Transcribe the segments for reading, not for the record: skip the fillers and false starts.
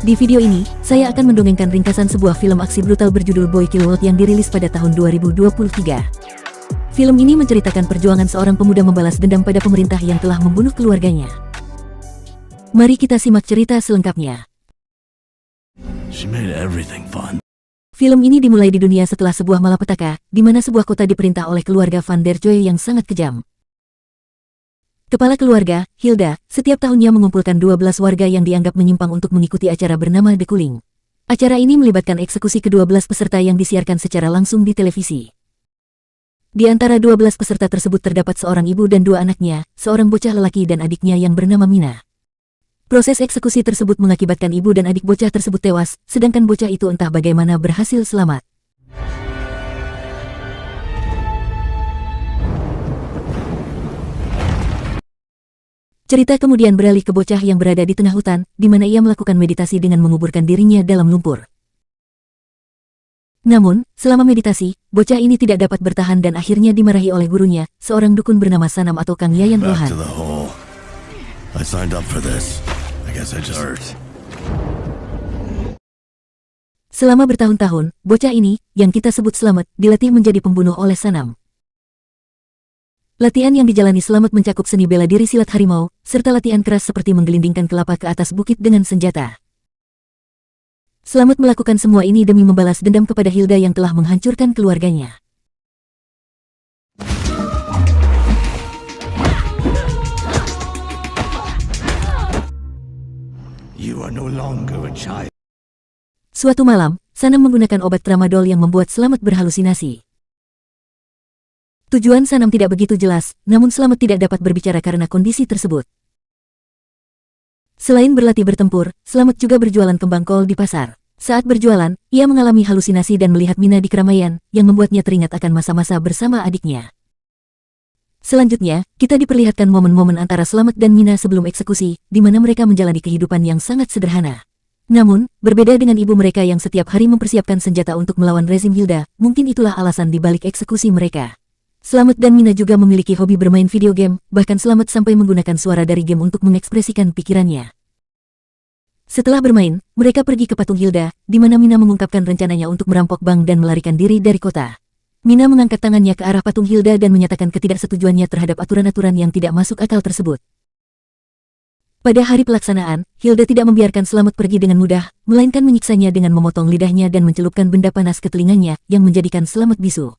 Di video ini, saya akan mendongengkan ringkasan sebuah film aksi brutal berjudul Boy Kill World yang dirilis pada tahun 2023. Film ini menceritakan perjuangan seorang pemuda membalas dendam pada pemerintah yang telah membunuh keluarganya. Mari kita simak cerita selengkapnya. She made everything fun. Film ini dimulai di dunia setelah sebuah malapetaka, di mana sebuah kota diperintah oleh keluarga Van der Joy yang sangat kejam. Kepala keluarga, Hilda, setiap tahunnya mengumpulkan 12 warga yang dianggap menyimpang untuk mengikuti acara bernama The Cooling. Acara ini melibatkan eksekusi ke-12 peserta yang disiarkan secara langsung di televisi. Di antara 12 peserta tersebut terdapat seorang ibu dan dua anaknya, seorang bocah lelaki dan adiknya yang bernama Mina. Proses eksekusi tersebut mengakibatkan ibu dan adik bocah tersebut tewas, sedangkan bocah itu entah bagaimana berhasil selamat. Cerita kemudian beralih ke bocah yang berada di tengah hutan, di mana ia melakukan meditasi dengan menguburkan dirinya dalam lumpur. Namun, selama meditasi, bocah ini tidak dapat bertahan dan akhirnya dimarahi oleh gurunya, seorang dukun bernama Sanam atau Kang Yayan Rohan. Selama bertahun-tahun, bocah ini, yang kita sebut Slamet, dilatih menjadi pembunuh oleh Sanam. Latihan yang dijalani Slamet mencakup seni bela diri silat harimau, serta latihan keras seperti menggelindingkan kelapa ke atas bukit dengan senjata. Slamet melakukan semua ini demi membalas dendam kepada Hilda yang telah menghancurkan keluarganya. You are no longer a child. Suatu malam, Sanam menggunakan obat tramadol yang membuat Slamet berhalusinasi. Tujuan Sanam tidak begitu jelas, namun Slamet tidak dapat berbicara karena kondisi tersebut. Selain berlatih bertempur, Slamet juga berjualan kembang kol di pasar. Saat berjualan, ia mengalami halusinasi dan melihat Mina di keramaian, yang membuatnya teringat akan masa-masa bersama adiknya. Selanjutnya, kita diperlihatkan momen-momen antara Slamet dan Mina sebelum eksekusi, di mana mereka menjalani kehidupan yang sangat sederhana. Namun, berbeda dengan ibu mereka yang setiap hari mempersiapkan senjata untuk melawan rezim Hilda, mungkin itulah alasan di balik eksekusi mereka. Slamet dan Mina juga memiliki hobi bermain video game, bahkan Slamet sampai menggunakan suara dari game untuk mengekspresikan pikirannya. Setelah bermain, mereka pergi ke patung Hilda, di mana Mina mengungkapkan rencananya untuk merampok bank dan melarikan diri dari kota. Mina mengangkat tangannya ke arah patung Hilda dan menyatakan ketidaksetujuannya terhadap aturan-aturan yang tidak masuk akal tersebut. Pada hari pelaksanaan, Hilda tidak membiarkan Slamet pergi dengan mudah, melainkan menyiksanya dengan memotong lidahnya dan mencelupkan benda panas ke telinganya, yang menjadikan Slamet bisu.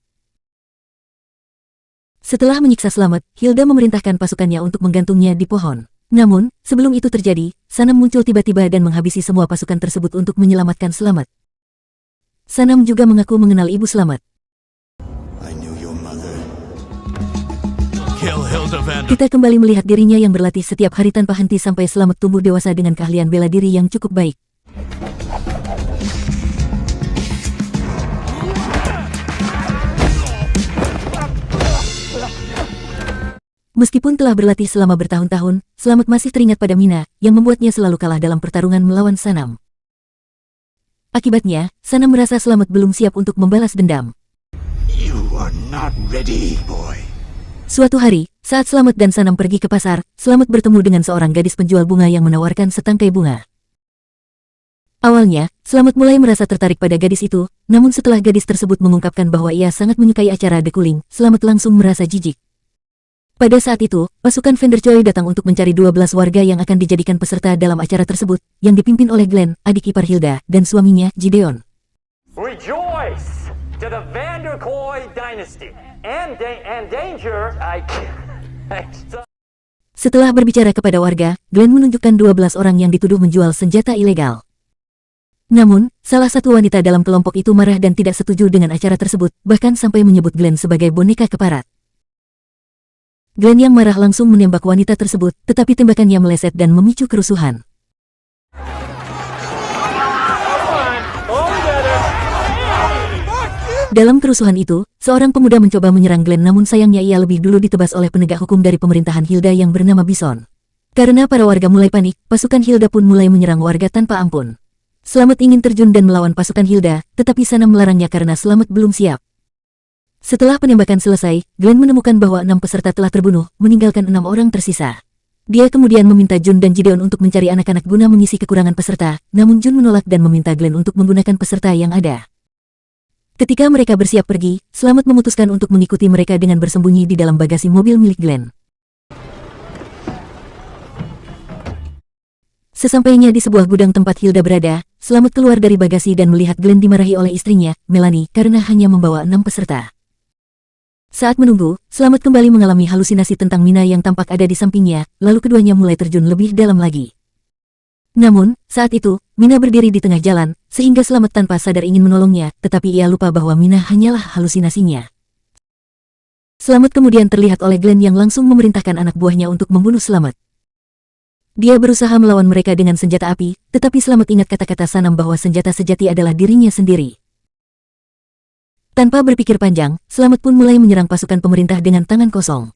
Setelah menyiksa Slamet, Hilda memerintahkan pasukannya untuk menggantungnya di pohon. Namun, sebelum itu terjadi, Sanam muncul tiba-tiba dan menghabisi semua pasukan tersebut untuk menyelamatkan Slamet. Sanam juga mengaku mengenal ibu Slamet. Kita kembali melihat dirinya yang berlatih setiap hari tanpa henti sampai Slamet tumbuh dewasa dengan keahlian bela diri yang cukup baik. Meskipun telah berlatih selama bertahun-tahun, Slamet masih teringat pada Mina, yang membuatnya selalu kalah dalam pertarungan melawan Sanam. Akibatnya, Sanam merasa Slamet belum siap untuk membalas dendam. You are not ready, boy. Suatu hari, saat Slamet dan Sanam pergi ke pasar, Slamet bertemu dengan seorang gadis penjual bunga yang menawarkan setangkai bunga. Awalnya, Slamet mulai merasa tertarik pada gadis itu, namun setelah gadis tersebut mengungkapkan bahwa ia sangat menyukai acara The Cooling, Slamet langsung merasa jijik. Pada saat itu, pasukan Van der Joy datang untuk mencari 12 warga yang akan dijadikan peserta dalam acara tersebut, yang dipimpin oleh Glenn, adik ipar Hilda, dan suaminya, Gideon. Rejoice to the Van der Joy dynasty and danger. Setelah berbicara kepada warga, Glenn menunjukkan 12 orang yang dituduh menjual senjata ilegal. Namun, salah satu wanita dalam kelompok itu marah dan tidak setuju dengan acara tersebut, bahkan sampai menyebut Glenn sebagai boneka keparat. Glenn yang marah langsung menembak wanita tersebut, tetapi tembakannya meleset dan memicu kerusuhan. Dalam kerusuhan itu, seorang pemuda mencoba menyerang Glenn namun sayangnya ia lebih dulu ditebas oleh penegak hukum dari pemerintahan Hilda yang bernama Bison. Karena para warga mulai panik, pasukan Hilda pun mulai menyerang warga tanpa ampun. Slamet ingin terjun dan melawan pasukan Hilda, tetapi Sanam melarangnya karena Slamet belum siap. Setelah penembakan selesai, Glenn menemukan bahwa 6 peserta telah terbunuh, meninggalkan 6 orang tersisa. Dia kemudian meminta Jun dan Gideon untuk mencari anak-anak guna mengisi kekurangan peserta, namun Jun menolak dan meminta Glenn untuk menggunakan peserta yang ada. Ketika mereka bersiap pergi, Slamet memutuskan untuk mengikuti mereka dengan bersembunyi di dalam bagasi mobil milik Glenn. Sesampainya di sebuah gudang tempat Hilda berada, Slamet keluar dari bagasi dan melihat Glenn dimarahi oleh istrinya, Melanie, karena hanya membawa 6 peserta. Saat menunggu, Slamet kembali mengalami halusinasi tentang Mina yang tampak ada di sampingnya, lalu keduanya mulai terjun lebih dalam lagi. Namun, saat itu, Mina berdiri di tengah jalan, sehingga Slamet tanpa sadar ingin menolongnya, tetapi ia lupa bahwa Mina hanyalah halusinasinya. Slamet kemudian terlihat oleh Glenn yang langsung memerintahkan anak buahnya untuk membunuh Slamet. Dia berusaha melawan mereka dengan senjata api, tetapi Slamet ingat kata-kata Sanam bahwa senjata sejati adalah dirinya sendiri. Tanpa berpikir panjang, Slamet pun mulai menyerang pasukan pemerintah dengan tangan kosong.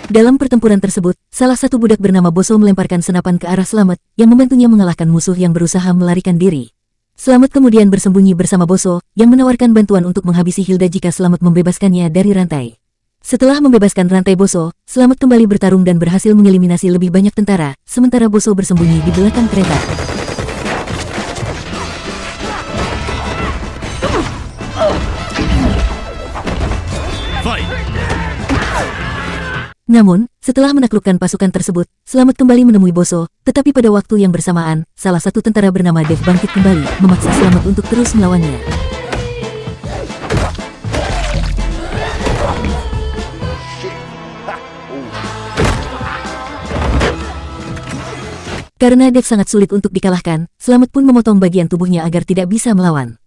Dalam pertempuran tersebut, salah satu budak bernama Boso melemparkan senapan ke arah Slamet, yang membantunya mengalahkan musuh yang berusaha melarikan diri. Slamet kemudian bersembunyi bersama Boso, yang menawarkan bantuan untuk menghabisi Hilda jika Slamet membebaskannya dari rantai. Setelah membebaskan rantai Boso, Slamet kembali bertarung dan berhasil mengeliminasi lebih banyak tentara, sementara Boso bersembunyi di belakang kereta. Fight! Namun, setelah menaklukkan pasukan tersebut, Slamet kembali menemui Boso, tetapi pada waktu yang bersamaan, salah satu tentara bernama Dev bangkit kembali, memaksa Slamet untuk terus melawannya. Karena Dev sangat sulit untuk dikalahkan, Slamet pun memotong bagian tubuhnya agar tidak bisa melawan.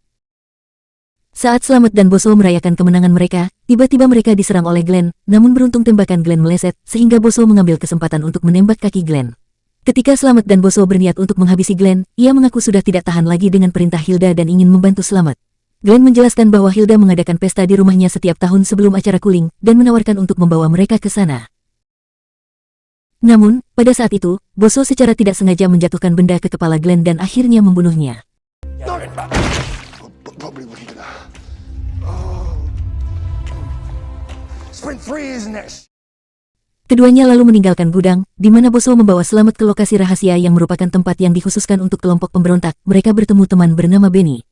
Saat Slamet dan Boso merayakan kemenangan mereka, tiba-tiba mereka diserang oleh Glenn, namun beruntung tembakan Glenn meleset, sehingga Boso mengambil kesempatan untuk menembak kaki Glenn. Ketika Slamet dan Boso berniat untuk menghabisi Glenn, ia mengaku sudah tidak tahan lagi dengan perintah Hilda dan ingin membantu Slamet. Glenn menjelaskan bahwa Hilda mengadakan pesta di rumahnya setiap tahun sebelum acara Kuling, dan menawarkan untuk membawa mereka ke sana. Namun, pada saat itu, Boso secara tidak sengaja menjatuhkan benda ke kepala Glenn dan akhirnya membunuhnya. Keduanya lalu meninggalkan gudang, di mana Boso membawa Slamet ke lokasi rahasia yang merupakan tempat yang dikhususkan untuk kelompok pemberontak. Mereka bertemu teman bernama Benny.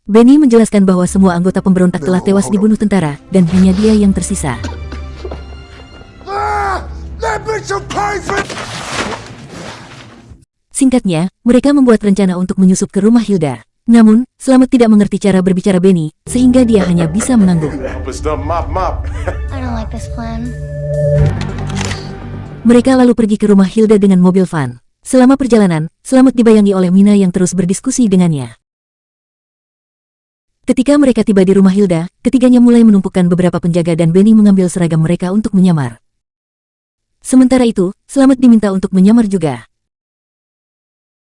Benny menjelaskan bahwa semua anggota pemberontak telah tewas dibunuh tentara, dan hanya dia yang tersisa. Singkatnya, mereka membuat rencana untuk menyusup ke rumah Hilda. Namun, Slamet tidak mengerti cara berbicara Benny, sehingga dia hanya bisa mengangguk. I don't like this plan. Mereka lalu pergi ke rumah Hilda dengan mobil van. Selama perjalanan, Slamet dibayangi oleh Mina yang terus berdiskusi dengannya. Ketika mereka tiba di rumah Hilda, ketiganya mulai menumpukan beberapa penjaga dan Benny mengambil seragam mereka untuk menyamar. Sementara itu, Slamet diminta untuk menyamar juga.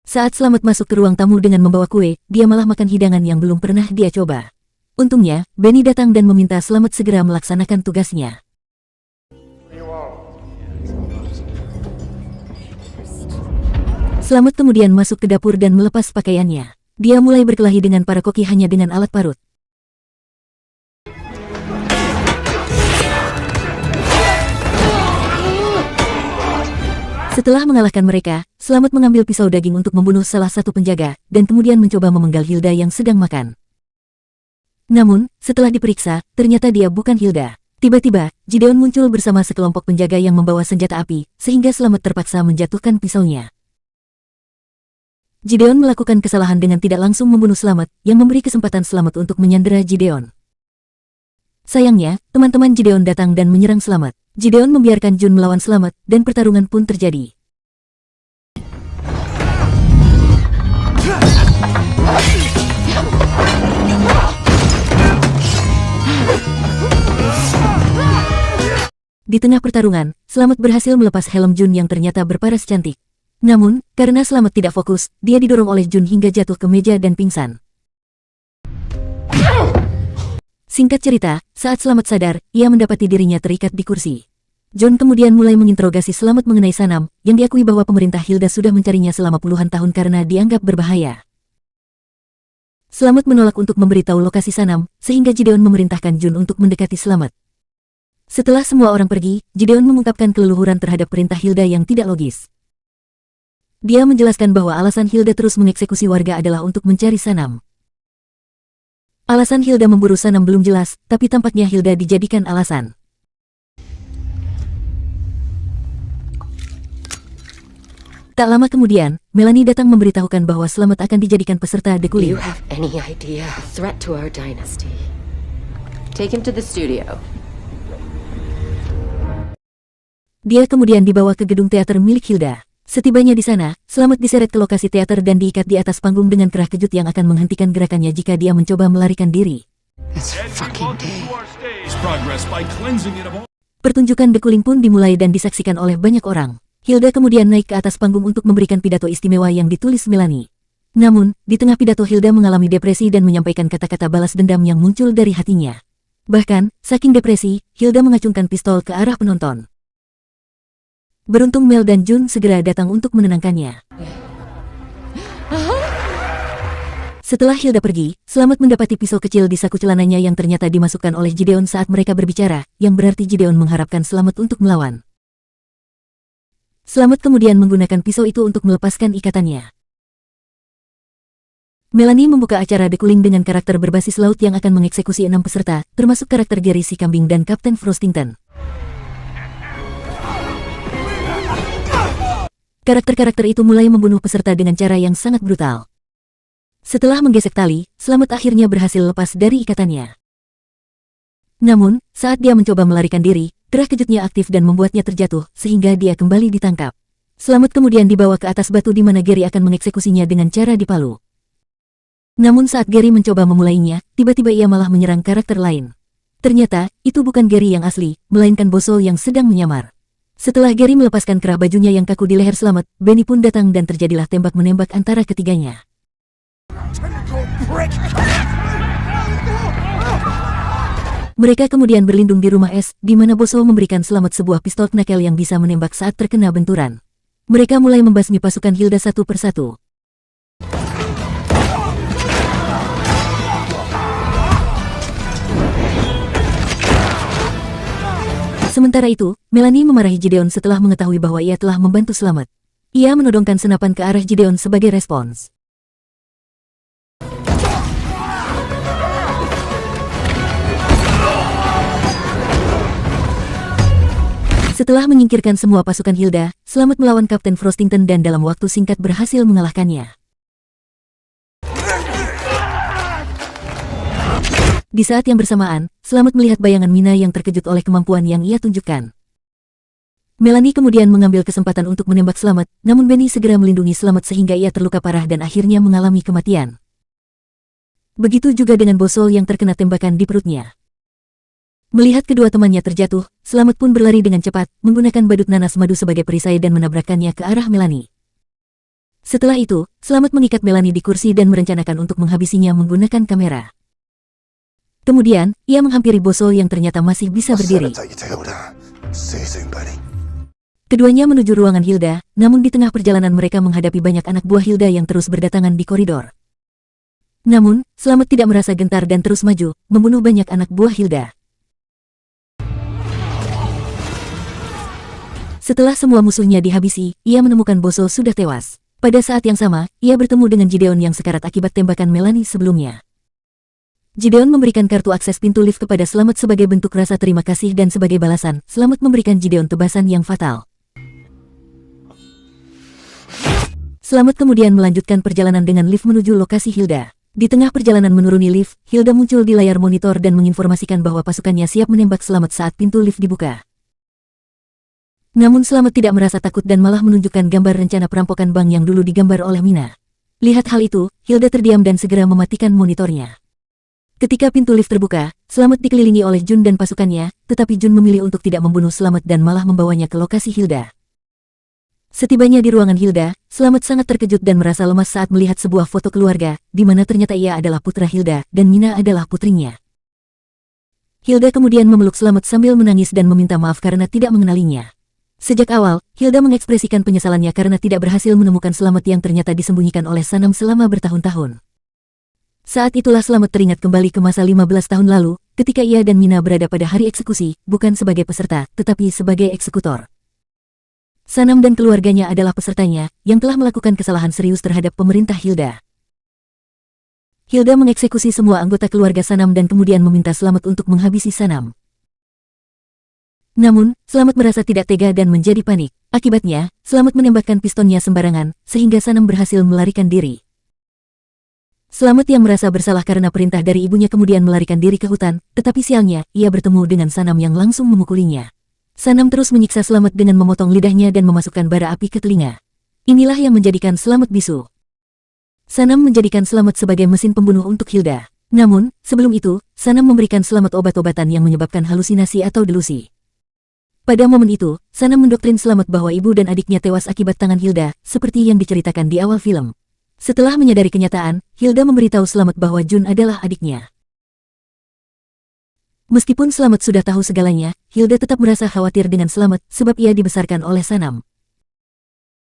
Saat Slamet masuk ke ruang tamu dengan membawa kue, dia malah makan hidangan yang belum pernah dia coba. Untungnya, Benny datang dan meminta Slamet segera melaksanakan tugasnya. Slamet kemudian masuk ke dapur dan melepas pakaiannya. Dia mulai berkelahi dengan para koki hanya dengan alat parut. Setelah mengalahkan mereka, Slamet mengambil pisau daging untuk membunuh salah satu penjaga, dan kemudian mencoba memenggal Hilda yang sedang makan. Namun, setelah diperiksa, ternyata dia bukan Hilda. Tiba-tiba, Gideon muncul bersama sekelompok penjaga yang membawa senjata api, sehingga Slamet terpaksa menjatuhkan pisaunya. Gideon melakukan kesalahan dengan tidak langsung membunuh Slamet, yang memberi kesempatan Slamet untuk menyandera Gideon. Sayangnya, teman-teman Gideon datang dan menyerang Slamet. Gideon membiarkan Jun melawan Slamet, dan pertarungan pun terjadi. Di tengah pertarungan, Slamet berhasil melepas helm Jun yang ternyata berparas cantik. Namun, karena Slamet tidak fokus, dia didorong oleh Jun hingga jatuh ke meja dan pingsan. Singkat cerita, saat Slamet sadar, ia mendapati dirinya terikat di kursi. John kemudian mulai menginterogasi Slamet mengenai Sanam, yang diakui bahwa pemerintah Hilda sudah mencarinya selama puluhan tahun karena dianggap berbahaya. Slamet menolak untuk memberitahu lokasi Sanam, sehingga Gideon memerintahkan Jun untuk mendekati Slamet. Setelah semua orang pergi, Gideon mengungkapkan keleluhuran terhadap perintah Hilda yang tidak logis. Dia menjelaskan bahwa alasan Hilda terus mengeksekusi warga adalah untuk mencari Sanam. Alasan Hilda memburu Sanam belum jelas, tapi tampaknya Hilda dijadikan alasan. Tak lama kemudian, Melanie datang memberitahukan bahwa Slamet akan dijadikan peserta The Do Cooling. you have any idea a threat to our dynasty? Take him to the studio. Dia kemudian dibawa ke gedung teater milik Hilda. Setibanya di sana, Slamet diseret ke lokasi teater dan diikat di atas panggung dengan kerah kejut yang akan menghentikan gerakannya jika dia mencoba melarikan diri. It's fucking day. Progress by cleansing it of all. Pertunjukan The Cooling pun dimulai dan disaksikan oleh banyak orang. Hilda kemudian naik ke atas panggung untuk memberikan pidato istimewa yang ditulis Melanie. Namun, di tengah pidato Hilda mengalami depresi dan menyampaikan kata-kata balas dendam yang muncul dari hatinya. Bahkan, saking depresi, Hilda mengacungkan pistol ke arah penonton. Beruntung Mel dan Jun segera datang untuk menenangkannya. Setelah Hilda pergi, Slamet mendapati pisau kecil di saku celananya yang ternyata dimasukkan oleh Gideon saat mereka berbicara, yang berarti Gideon mengharapkan Slamet untuk melawan. Slamet kemudian menggunakan pisau itu untuk melepaskan ikatannya. Melanie membuka acara The Cooling dengan karakter berbasis laut yang akan mengeksekusi 6 peserta, termasuk karakter Gary si kambing dan Kapten Frostington. Karakter-karakter itu mulai membunuh peserta dengan cara yang sangat brutal. Setelah menggesek tali, Slamet akhirnya berhasil lepas dari ikatannya. Namun, saat dia mencoba melarikan diri, kerah kejutnya aktif dan membuatnya terjatuh, sehingga dia kembali ditangkap. Slamet kemudian dibawa ke atas batu di mana Gary akan mengeksekusinya dengan cara dipalu. Namun saat Gary mencoba memulainya, tiba-tiba ia malah menyerang karakter lain. Ternyata, itu bukan Gary yang asli, melainkan Bosol yang sedang menyamar. Setelah Gary melepaskan kerah bajunya yang kaku di leher Slamet, Benny pun datang dan terjadilah tembak-menembak antara ketiganya. Mereka kemudian berlindung di rumah es, di mana Bosol memberikan Slamet sebuah pistol knuckle yang bisa menembak saat terkena benturan. Mereka mulai membasmi pasukan Hilda satu persatu. Sementara itu, Melanie memarahi Gideon setelah mengetahui bahwa ia telah membantu Slamet. Ia menodongkan senapan ke arah Gideon sebagai respons. Setelah menyingkirkan semua pasukan Hilda, Slamet melawan Kapten Frostington dan dalam waktu singkat berhasil mengalahkannya. Di saat yang bersamaan, Slamet melihat bayangan Mina yang terkejut oleh kemampuan yang ia tunjukkan. Melanie kemudian mengambil kesempatan untuk menembak Slamet, namun Benny segera melindungi Slamet sehingga ia terluka parah dan akhirnya mengalami kematian. Begitu juga dengan Bosol yang terkena tembakan di perutnya. Melihat kedua temannya terjatuh, Slamet pun berlari dengan cepat, menggunakan badut nanas madu sebagai perisai dan menabrakkannya ke arah Melanie. Setelah itu, Slamet mengikat Melanie di kursi dan merencanakan untuk menghabisinya menggunakan kamera. Kemudian, ia menghampiri Bosol yang ternyata masih bisa berdiri. Keduanya menuju ruangan Hilda, namun di tengah perjalanan mereka menghadapi banyak anak buah Hilda yang terus berdatangan di koridor. Namun, Slamet tidak merasa gentar dan terus maju, membunuh banyak anak buah Hilda. Setelah semua musuhnya dihabisi, ia menemukan Bosol sudah tewas. Pada saat yang sama, ia bertemu dengan Gideon yang sekarat akibat tembakan Melanie sebelumnya. Gideon memberikan kartu akses pintu lift kepada Slamet sebagai bentuk rasa terima kasih dan sebagai balasan, Slamet memberikan Gideon tebasan yang fatal. Slamet kemudian melanjutkan perjalanan dengan lift menuju lokasi Hilda. Di tengah perjalanan menuruni lift, Hilda muncul di layar monitor dan menginformasikan bahwa pasukannya siap menembak Slamet saat pintu lift dibuka. Namun Slamet tidak merasa takut dan malah menunjukkan gambar rencana perampokan bank yang dulu digambar oleh Mina. Lihat hal itu, Hilda terdiam dan segera mematikan monitornya. Ketika pintu lift terbuka, Slamet dikelilingi oleh Jun dan pasukannya, tetapi Jun memilih untuk tidak membunuh Slamet dan malah membawanya ke lokasi Hilda. Setibanya di ruangan Hilda, Slamet sangat terkejut dan merasa lemas saat melihat sebuah foto keluarga, di mana ternyata ia adalah putra Hilda dan Mina adalah putrinya. Hilda kemudian memeluk Slamet sambil menangis dan meminta maaf karena tidak mengenalinya. Sejak awal, Hilda mengekspresikan penyesalannya karena tidak berhasil menemukan Slamet yang ternyata disembunyikan oleh Sanam selama bertahun-tahun. Saat itulah Slamet teringat kembali ke masa 15 tahun lalu, ketika ia dan Mina berada pada hari eksekusi, bukan sebagai peserta, tetapi sebagai eksekutor. Sanam dan keluarganya adalah pesertanya, yang telah melakukan kesalahan serius terhadap pemerintah Hilda. Hilda mengeksekusi semua anggota keluarga Sanam dan kemudian meminta Slamet untuk menghabisi Sanam. Namun, Slamet merasa tidak tega dan menjadi panik. Akibatnya, Slamet menembakkan pistonnya sembarangan, sehingga Sanam berhasil melarikan diri. Slamet yang merasa bersalah karena perintah dari ibunya kemudian melarikan diri ke hutan, tetapi sialnya, ia bertemu dengan Sanam yang langsung memukulinya. Sanam terus menyiksa Slamet dengan memotong lidahnya dan memasukkan bara api ke telinga. Inilah yang menjadikan Slamet bisu. Sanam menjadikan Slamet sebagai mesin pembunuh untuk Hilda. Namun, sebelum itu, Sanam memberikan Slamet obat-obatan yang menyebabkan halusinasi atau delusi. Pada momen itu, Sanam mendoktrin Slamet bahwa ibu dan adiknya tewas akibat tangan Hilda, seperti yang diceritakan di awal film. Setelah menyadari kenyataan, Hilda memberitahu Slamet bahwa Jun adalah adiknya. Meskipun Slamet sudah tahu segalanya, Hilda tetap merasa khawatir dengan Slamet sebab ia dibesarkan oleh Sanam.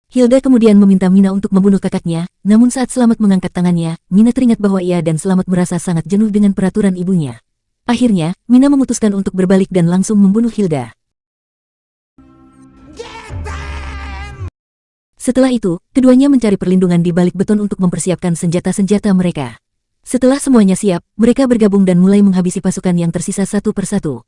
Hilda kemudian meminta Mina untuk membunuh kakaknya, namun saat Slamet mengangkat tangannya, Mina teringat bahwa ia dan Slamet merasa sangat jenuh dengan peraturan ibunya. Akhirnya, Mina memutuskan untuk berbalik dan langsung membunuh Hilda. Setelah itu, keduanya mencari perlindungan di balik beton untuk mempersiapkan senjata-senjata mereka. Setelah semuanya siap, mereka bergabung dan mulai menghabisi pasukan yang tersisa satu persatu.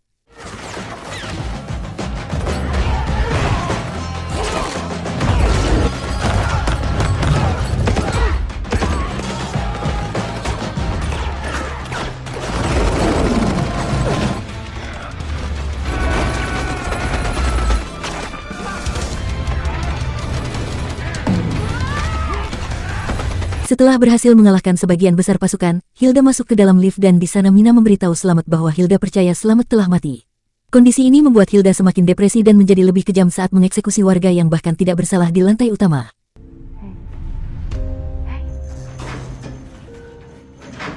Setelah berhasil mengalahkan sebagian besar pasukan, Hilda masuk ke dalam lift dan di sana Mina memberitahu Slamet bahwa Hilda percaya Slamet telah mati. Kondisi ini membuat Hilda semakin depresi dan menjadi lebih kejam saat mengeksekusi warga yang bahkan tidak bersalah di lantai utama.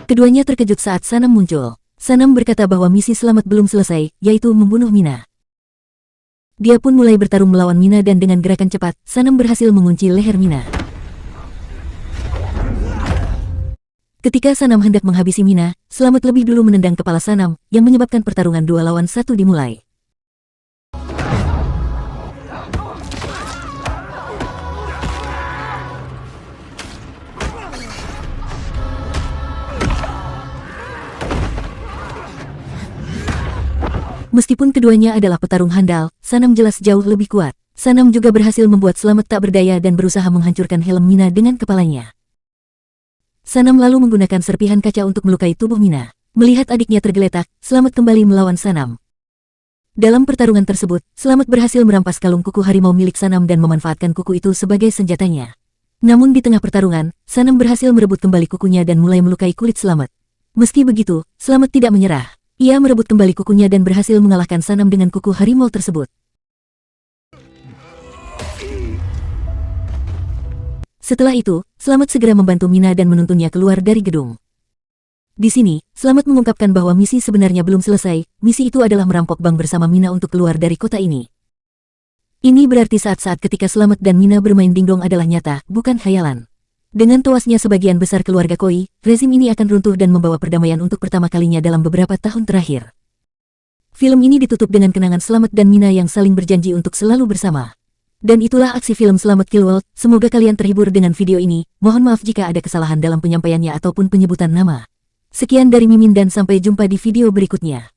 Keduanya terkejut saat Sanam muncul. Sanam berkata bahwa misi Slamet belum selesai, yaitu membunuh Mina. Dia pun mulai bertarung melawan Mina dan dengan gerakan cepat, Sanam berhasil mengunci leher Mina. Ketika Sanam hendak menghabisi Mina, Slamet lebih dulu menendang kepala Sanam, yang menyebabkan pertarungan 2 lawan 1 dimulai. Meskipun keduanya adalah petarung handal, Sanam jelas jauh lebih kuat. Sanam juga berhasil membuat Slamet tak berdaya dan berusaha menghancurkan helm Mina dengan kepalanya. Sanam lalu menggunakan serpihan kaca untuk melukai tubuh Mina. Melihat adiknya tergeletak, Slamet kembali melawan Sanam. Dalam pertarungan tersebut, Slamet berhasil merampas kalung kuku harimau milik Sanam dan memanfaatkan kuku itu sebagai senjatanya. Namun di tengah pertarungan, Sanam berhasil merebut kembali kukunya dan mulai melukai kulit Slamet. Meski begitu, Slamet tidak menyerah. Ia merebut kembali kukunya dan berhasil mengalahkan Sanam dengan kuku harimau tersebut. Setelah itu, Slamet segera membantu Mina dan menuntunnya keluar dari gedung. Di sini, Slamet mengungkapkan bahwa misi sebenarnya belum selesai. Misi itu adalah merampok bank bersama Mina untuk keluar dari kota ini. Ini berarti saat-saat ketika Slamet dan Mina bermain dingdong adalah nyata, bukan khayalan. Dengan tewasnya sebagian besar keluarga Koi, rezim ini akan runtuh dan membawa perdamaian untuk pertama kalinya dalam beberapa tahun terakhir. Film ini ditutup dengan kenangan Slamet dan Mina yang saling berjanji untuk selalu bersama. Dan itulah aksi film Slamet Kill World. Semoga kalian terhibur dengan video ini. Mohon maaf jika ada kesalahan dalam penyampaiannya ataupun penyebutan nama. Sekian dari Mimin dan sampai jumpa di video berikutnya.